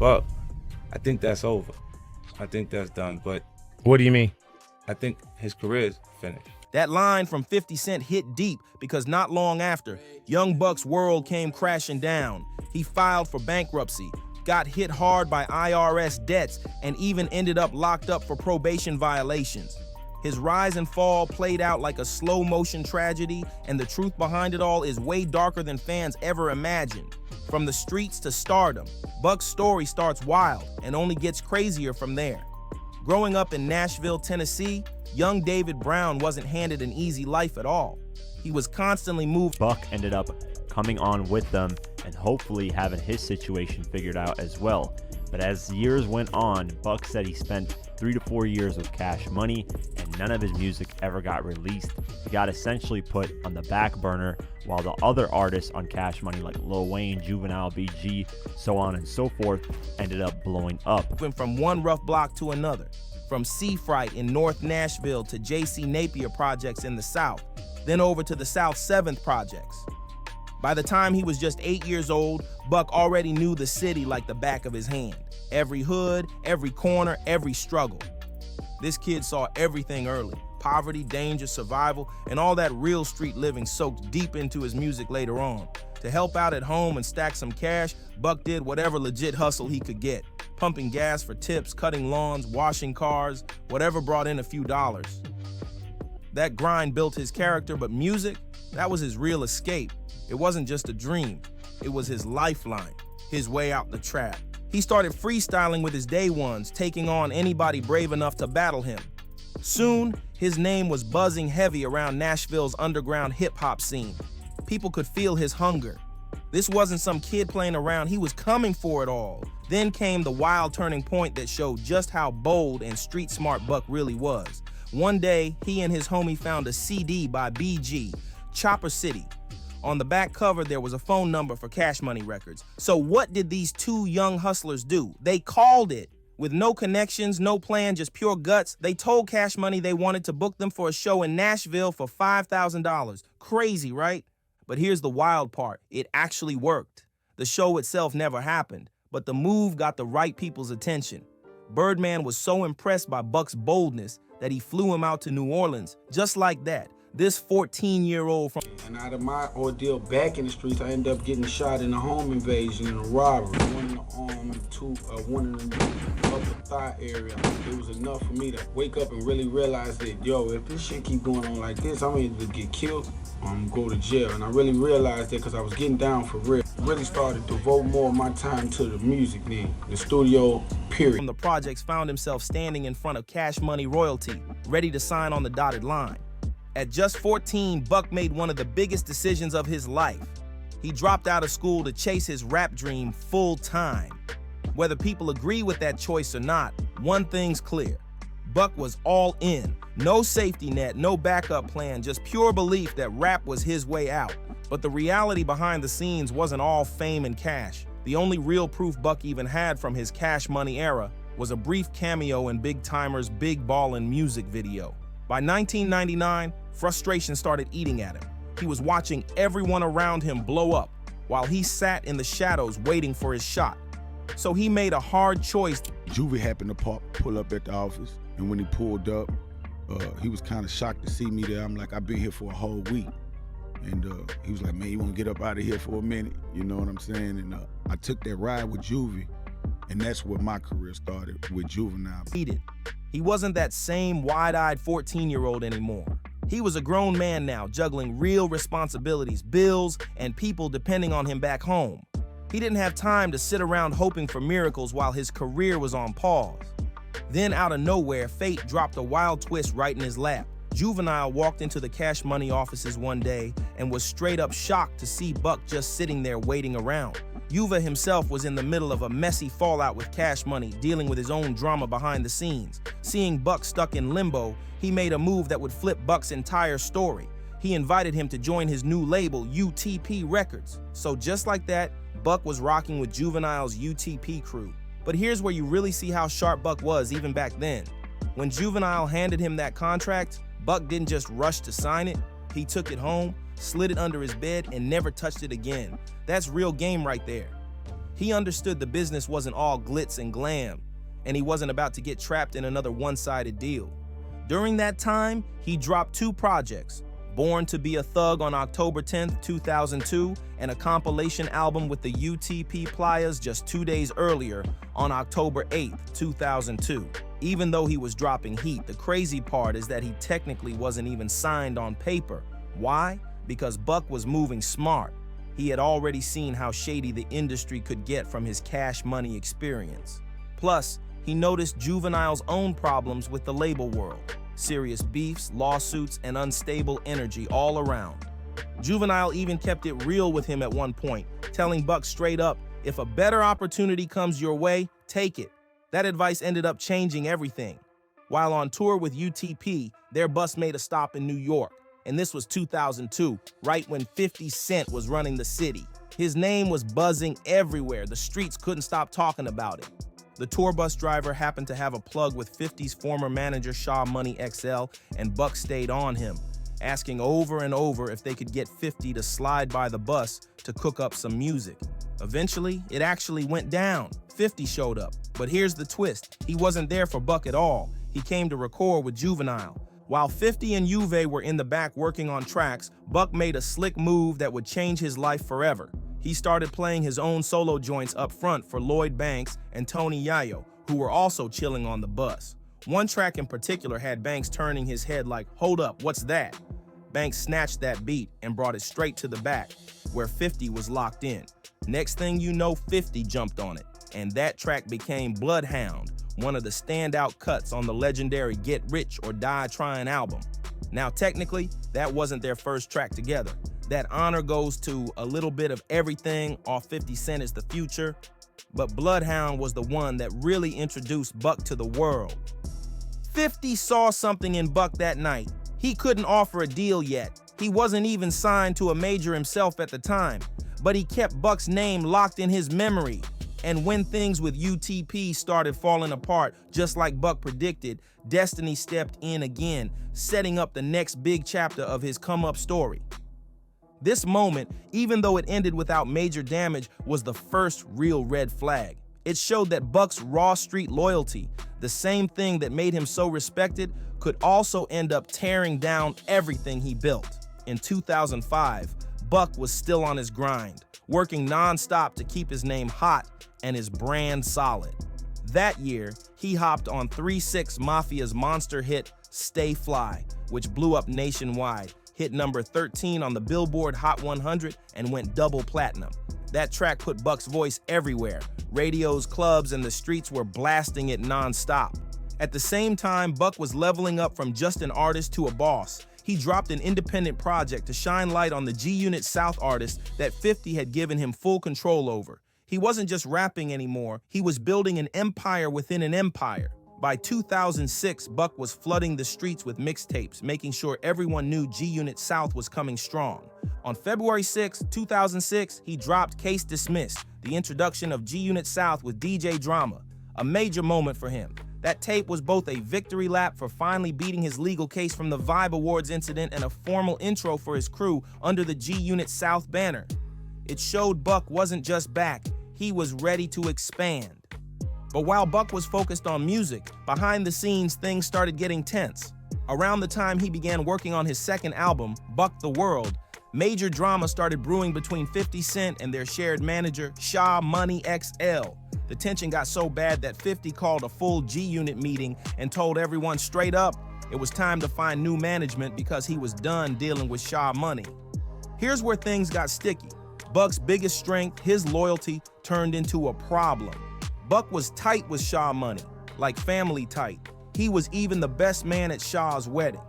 But I think that's over. I think that's done. But What do you mean? I think his career is finished. That line from 50 Cent hit deep because not long after, Young Buck's world came crashing down. He filed for bankruptcy, got hit hard by IRS debts, and even ended up locked up for probation violations. His rise and fall played out like a slow-motion tragedy, and the truth behind it all is way darker than fans ever imagined. From the streets to stardom, Buck's story starts wild and only gets crazier from there. Growing up in Nashville, Tennessee, young David Brown wasn't handed an easy life at all. He was constantly moved. Buck ended up coming on with them and hopefully having his situation figured out as well. But as years went on, Buck said he spent 3 to 4 years with Cash Money and none of his music ever got released. He got essentially put on the back burner while the other artists on Cash Money like Lil Wayne, Juvenile, BG, so on and so forth ended up blowing up. Went from one rough block to another, from Sea Fright in North Nashville to J.C. Napier projects in the South, then over to the South 7th projects. By the time he was just 8 years old, Buck already knew the city like the back of his hand. Every hood, every corner, every struggle. This kid saw everything early. Poverty, danger, survival, and all that real street living soaked deep into his music later on. To help out at home and stack some cash, Buck did whatever legit hustle he could get. Pumping gas for tips, cutting lawns, washing cars, whatever brought in a few dollars. That grind built his character, but music, that was his real escape. It wasn't just a dream, it was his lifeline, his way out the trap. He started freestyling with his day ones, taking on anybody brave enough to battle him. Soon, his name was buzzing heavy around Nashville's underground hip-hop scene. People could feel his hunger. This wasn't some kid playing around, he was coming for it all. Then came the wild turning point that showed just how bold and street-smart Buck really was. One day, he and his homie found a CD by BG, Chopper City. On the back cover, there was a phone number for Cash Money Records. So what did these two young hustlers do? They called it. With no connections, no plan, just pure guts, they told Cash Money they wanted to book them for a show in Nashville for $5,000. Crazy, right? But here's the wild part. It actually worked. The show itself never happened, but the move got the right people's attention. Birdman was so impressed by Buck's boldness that he flew him out to New Orleans, just like that. This 14-year-old from... And out of my ordeal back in the streets, I ended up getting shot in a home invasion and a robbery. One in the arm and one in the upper thigh area. It was enough for me to wake up and really realize that, yo, if this shit keep going on like this, I'm either get killed or I'm gonna go to jail. And I really realized that because I was getting down for real. Really started to devote more of my time to the music then, the studio, period. From the projects found himself standing in front of Cash Money royalty, ready to sign on the dotted line. At just 14, Buck made one of the biggest decisions of his life. He dropped out of school to chase his rap dream full time. Whether people agree with that choice or not, one thing's clear. Buck was all in. No safety net, no backup plan, just pure belief that rap was his way out. But the reality behind the scenes wasn't all fame and cash. The only real proof Buck even had from his Cash Money era was a brief cameo in Big Timer's Big Ballin' music video. By 1999, frustration started eating at him. He was watching everyone around him blow up, while he sat in the shadows waiting for his shot. So he made a hard choice. Juvie happened to pull up at the office, and when he pulled up, he was kind of shocked to see me there. I'm like, I've been here for a whole week. And he was like, man, you want to get up out of here for a minute? You know what I'm saying? And I took that ride with Juvie, and that's where my career started, with Juvenile. He wasn't that same wide-eyed 14-year-old anymore. He was a grown man now, juggling real responsibilities, bills, and people depending on him back home. He didn't have time to sit around hoping for miracles while his career was on pause. Then out of nowhere, fate dropped a wild twist right in his lap. Juvenile walked into the Cash Money offices one day and was straight up shocked to see Buck just sitting there waiting around. Juva himself was in the middle of a messy fallout with Cash Money, dealing with his own drama behind the scenes. Seeing Buck stuck in limbo, he made a move that would flip Buck's entire story. He invited him to join his new label, UTP Records. So just like that, Buck was rocking with Juvenile's UTP crew. But here's where you really see how sharp Buck was even back then. When Juvenile handed him that contract, Buck didn't just rush to sign it. He took it home, slid it under his bed, and never touched it again. That's real game right there. He understood the business wasn't all glitz and glam, and he wasn't about to get trapped in another one-sided deal. During that time, he dropped 2 projects, Born to Be a Thug on October 10th, 2002, and a compilation album with the UTP Playas just 2 days earlier on October 8th, 2002. Even though he was dropping heat, the crazy part is that he technically wasn't even signed on paper. Why? Because Buck was moving smart. He had already seen how shady the industry could get from his Cash Money experience. Plus, he noticed Juvenile's own problems with the label world. Serious beefs, lawsuits, and unstable energy all around. Juvenile even kept it real with him at one point, telling Buck straight up, if a better opportunity comes your way, take it. That advice ended up changing everything. While on tour with UTP, their bus made a stop in New York, and this was 2002, right when 50 Cent was running the city. His name was buzzing everywhere. The streets couldn't stop talking about it. The tour bus driver happened to have a plug with 50's former manager Shaw Money XL, and Buck stayed on him, asking over and over if they could get 50 to slide by the bus to cook up some music. Eventually, it actually went down. 50 showed up, but here's the twist. He wasn't there for Buck at all. He came to record with Juvenile. While 50 and Juve were in the back working on tracks, Buck made a slick move that would change his life forever. He started playing his own solo joints up front for Lloyd Banks and Tony Yayo, who were also chilling on the bus. One track in particular had Banks turning his head like, "Hold up, what's that?" Banks snatched that beat and brought it straight to the back, where 50 was locked in. Next thing you know, 50 jumped on it, and that track became Bloodhound, one of the standout cuts on the legendary Get Rich or Die Trying album. Now technically, that wasn't their first track together. That honor goes to A Little Bit of Everything off 50 Cent Is the Future, but Bloodhound was the one that really introduced Buck to the world. 50 saw something in Buck that night. He couldn't offer a deal yet. He wasn't even signed to a major himself at the time, but he kept Buck's name locked in his memory. And when things with UTP started falling apart, just like Buck predicted, destiny stepped in again, setting up the next big chapter of his come-up story. This moment, even though it ended without major damage, was the first real red flag. It showed that Buck's raw street loyalty, the same thing that made him so respected, could also end up tearing down everything he built. In 2005, Buck was still on his grind, working non-stop to keep his name hot and his brand solid. That year, he hopped on 3-6 Mafia's monster hit, Stay Fly, which blew up nationwide, hit number 13 on the Billboard Hot 100, and went double platinum. That track put Buck's voice everywhere. Radios, clubs, and the streets were blasting it non-stop. At the same time, Buck was leveling up from just an artist to a boss. He dropped an independent project to shine light on the G-Unit South artists that 50 had given him full control over. He wasn't just rapping anymore, he was building an empire within an empire. By 2006, Buck was flooding the streets with mixtapes, making sure everyone knew G-Unit South was coming strong. On February 6, 2006, he dropped Case Dismissed, the introduction of G-Unit South with DJ Drama, a major moment for him. That tape was both a victory lap for finally beating his legal case from the Vibe Awards incident and a formal intro for his crew under the G-Unit South banner. It showed Buck wasn't just back, he was ready to expand. But while Buck was focused on music, behind the scenes things started getting tense. Around the time he began working on his second album, Buck the World, major drama started brewing between 50 Cent and their shared manager, Shaw Money XL. The tension got so bad that 50 called a full G-Unit meeting and told everyone straight up it was time to find new management because he was done dealing with Shaw Money. Here's where things got sticky. Buck's biggest strength, his loyalty, turned into a problem. Buck was tight with Shaw Money, like family tight. He was even the best man at Shaw's wedding.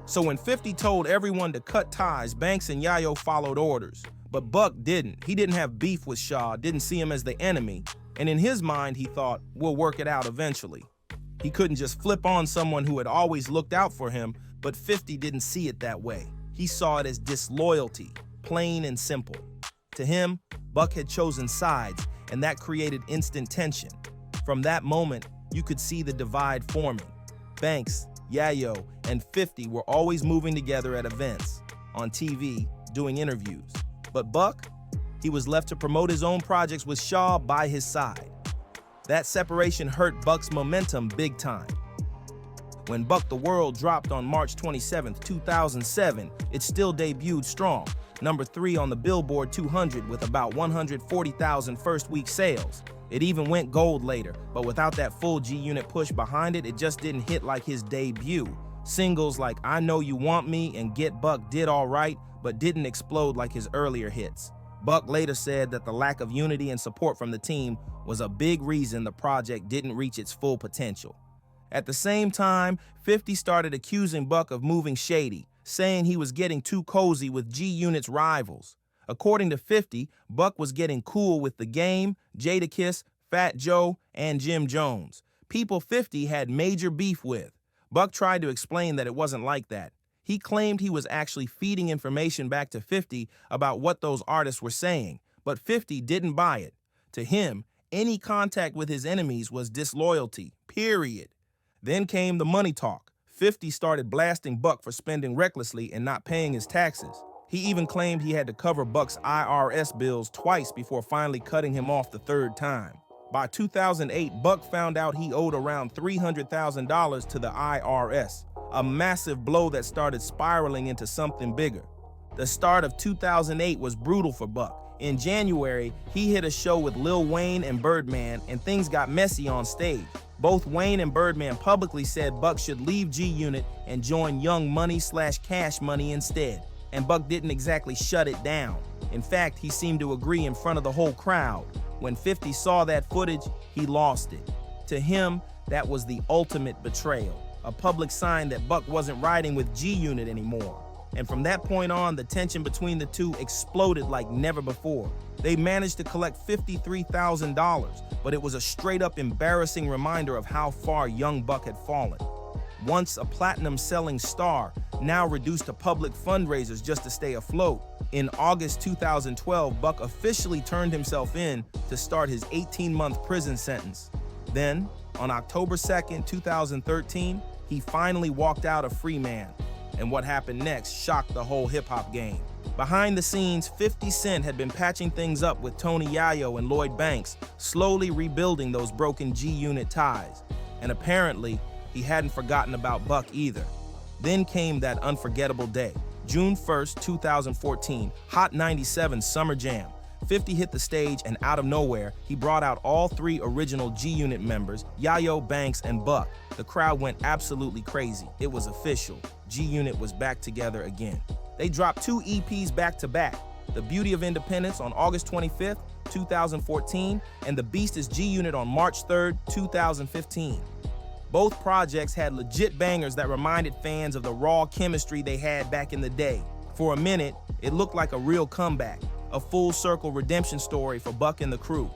So when 50 told everyone to cut ties, Banks and Yayo followed orders. But Buck didn't. He didn't have beef with Shaw, didn't see him as the enemy. And in his mind, he thought, we'll work it out eventually. He couldn't just flip on someone who had always looked out for him, but 50 didn't see it that way. He saw it as disloyalty, plain and simple. To him, Buck had chosen sides, and that created instant tension. From that moment, you could see the divide forming. Banks, Yayo, and 50 were always moving together at events, on TV, doing interviews. But Buck, he was left to promote his own projects with Shaw by his side. That separation hurt Buck's momentum big time. When Buck the World dropped on March 27, 2007, it still debuted strong, number 3 on the Billboard 200 with about 140,000 first-week sales. It even went gold later, but without that full G-Unit push behind it, it just didn't hit like his debut. Singles like I Know You Want Me and Get Buck did all right, but didn't explode like his earlier hits. Buck later said that the lack of unity and support from the team was a big reason the project didn't reach its full potential. At the same time, 50 started accusing Buck of moving shady, saying he was getting too cozy with G-Unit's rivals. According to 50, Buck was getting cool with The Game, Jadakiss, Fat Joe, and Jim Jones. People 50 had major beef with. Buck tried to explain that it wasn't like that. He claimed he was actually feeding information back to 50 about what those artists were saying, but 50 didn't buy it. To him, any contact with his enemies was disloyalty, period. Then came the money talk. 50 started blasting Buck for spending recklessly and not paying his taxes. He even claimed he had to cover Buck's IRS bills twice before finally cutting him off the third time. By 2008, Buck found out he owed around $300,000 to the IRS, a massive blow that started spiraling into something bigger. The start of 2008 was brutal for Buck. In January, he hit a show with Lil Wayne and Birdman, and things got messy on stage. Both Wayne and Birdman publicly said Buck should leave G-Unit and join Young Money/Cash Money instead. And Buck didn't exactly shut it down. In fact, he seemed to agree in front of the whole crowd. When 50 saw that footage, he lost it. To him, that was the ultimate betrayal, a public sign that Buck wasn't riding with G-Unit anymore. And from that point on, the tension between the two exploded like never before. They managed to collect $53,000, but it was a straight-up embarrassing reminder of how far young Buck had fallen. Once a platinum-selling star, now reduced to public fundraisers just to stay afloat. In August 2012, Buck officially turned himself in to start his 18-month prison sentence. Then, on October 2nd, 2013, he finally walked out a free man. And what happened next shocked the whole hip-hop game. Behind the scenes, 50 Cent had been patching things up with Tony Yayo and Lloyd Banks, slowly rebuilding those broken G-Unit ties. And apparently, he hadn't forgotten about Buck either. Then came that unforgettable day, June 1st, 2014, Hot 97 Summer Jam. 50 hit the stage, and out of nowhere, he brought out all 3 original G-Unit members, Yayo, Banks, and Buck. The crowd went absolutely crazy. It was official. G-Unit was back together again. They dropped 2 EPs back-to-back, The Beauty of Independence on August 25th, 2014, and The Beast is G-Unit on March 3rd, 2015. Both projects had legit bangers that reminded fans of the raw chemistry they had back in the day. For a minute, it looked like a real comeback, a full-circle redemption story for Buck and the crew.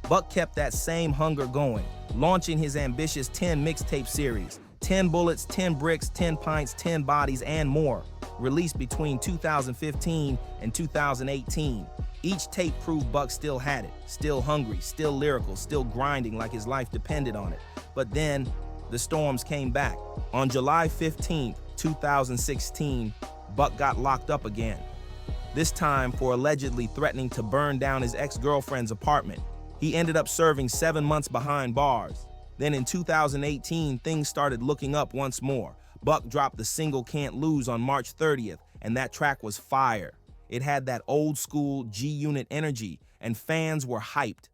Buck kept that same hunger going, launching his ambitious 10 mixtape series, 10 Bullets, 10 Bricks, 10 Pints, 10 Bodies, and more, released between 2015 and 2018. Each tape proved Buck still had it, still hungry, still lyrical, still grinding like his life depended on it. But then, the storms came back. On July 15, 2016, Buck got locked up again. This time for allegedly threatening to burn down his ex-girlfriend's apartment. He ended up serving 7 months behind bars. Then in 2018, things started looking up once more. Buck dropped the single Can't Lose on March 30th, and that track was fire. It had that old school G-Unit energy, and fans were hyped.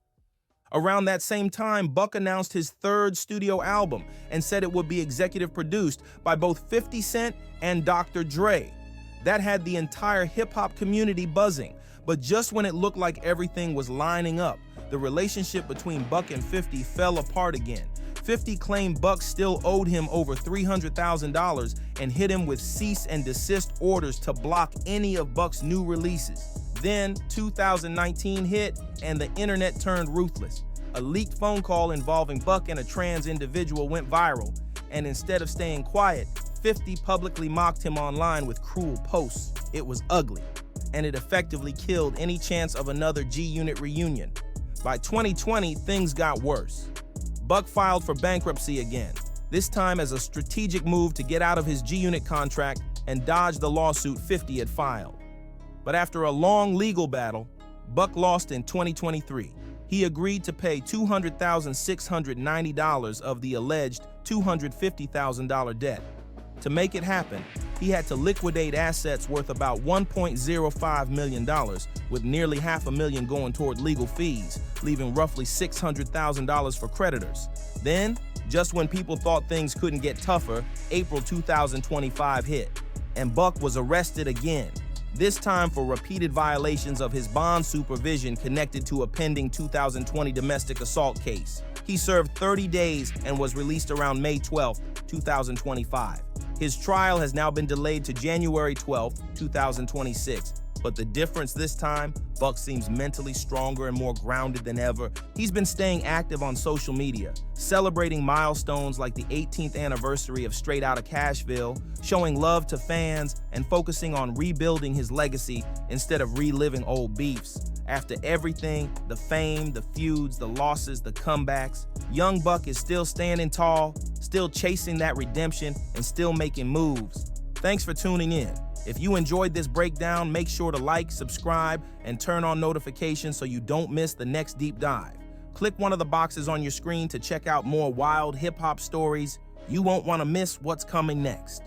Around that same time, Buck announced his 3rd studio album and said it would be executive produced by both 50 Cent and Dr. Dre. That had the entire hip-hop community buzzing, but just when it looked like everything was lining up, the relationship between Buck and 50 fell apart again. 50 claimed Buck still owed him over $300,000 and hit him with cease and desist orders to block any of Buck's new releases. Then 2019 hit and the internet turned ruthless. A leaked phone call involving Buck and a trans individual went viral, and instead of staying quiet, 50 publicly mocked him online with cruel posts. It was ugly, and it effectively killed any chance of another G-Unit reunion. By 2020, things got worse. Buck filed for bankruptcy again, this time as a strategic move to get out of his G-Unit contract and dodge the lawsuit 50 had filed. But after a long legal battle, Buck lost in 2023. He agreed to pay $200,690 of the alleged $250,000 debt. To make it happen, he had to liquidate assets worth about $1.05 million, with nearly $500,000 going toward legal fees, leaving roughly $600,000 for creditors. Then, just when people thought things couldn't get tougher, April 2025 hit, and Buck was arrested again, this time for repeated violations of his bond supervision connected to a pending 2020 domestic assault case. He served 30 days and was released around May 12, 2025. His trial has now been delayed to January 12, 2026. But the difference this time, Buck seems mentally stronger and more grounded than ever. He's been staying active on social media, celebrating milestones like the 18th anniversary of Straight Outta Cashville, showing love to fans, and focusing on rebuilding his legacy instead of reliving old beefs. After everything, the fame, the feuds, the losses, the comebacks, young Buck is still standing tall, still chasing that redemption, and still making moves. Thanks for tuning in. If you enjoyed this breakdown, make sure to like, subscribe, and turn on notifications so you don't miss the next deep dive. Click one of the boxes on your screen to check out more wild hip-hop stories. You won't want to miss what's coming next.